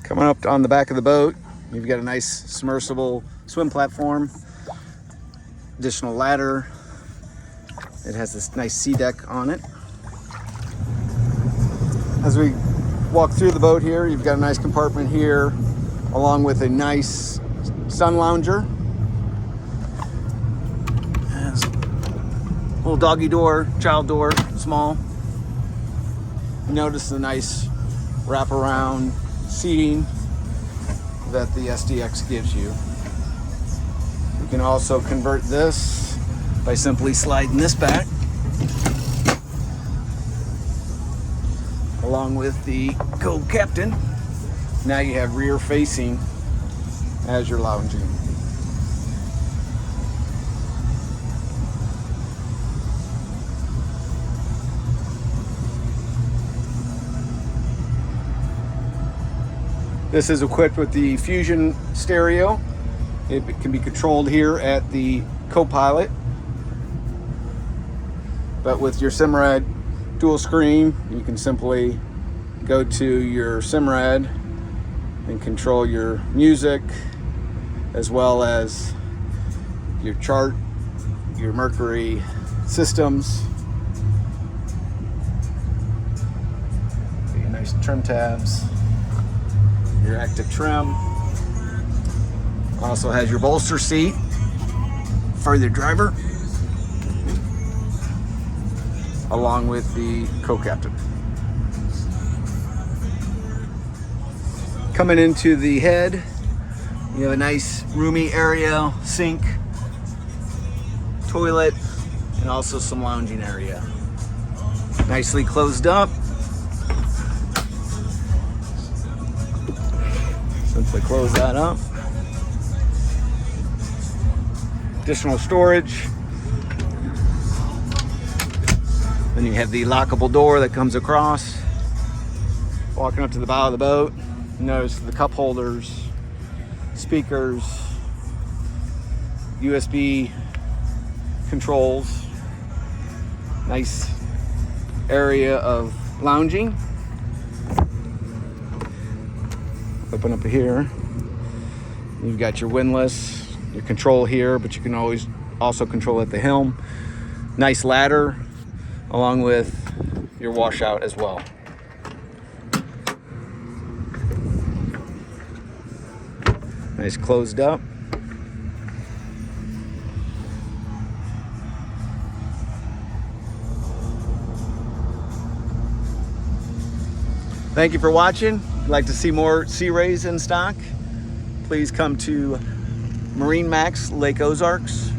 Coming up on the back of the boat, you've got a nice submersible swim platform, additional ladder. It has this nice sea deck on it. As we walk through the boat here, you've got a nice compartment here, along with a nice sun lounger. Has a little doggy door, child door, small. Notice the nice wraparound seating that the SDX gives you. You can also convert this by simply sliding this back, along with the co-captain. Now you have rear facing as you're lounging. This is equipped with the Fusion stereo. It can be controlled here at the co-pilot. But with your Simrad dual screen, you can simply go to your Simrad and control your music, as well as your chart, your Mercury systems. Your nice trim tabs, your active trim. Also has your bolster seat for the driver, along with the co-captain. Coming into the head, you have a nice roomy area, sink, toilet, and also some lounging area. Nicely closed up. Simply close that up. Additional storage. Then you have the lockable door that comes across. Walking up to the bow of the boat, notice the cup holders, speakers, USB controls. Nice area of lounging. Open up here. You've got your windlass, your control here, but you can always also control at the helm. Nice ladder, along with your washout as well. Nice closed up. Thank you for watching. If you'd like to see more Sea Rays in stock, please come to MarineMax Lake Ozarks.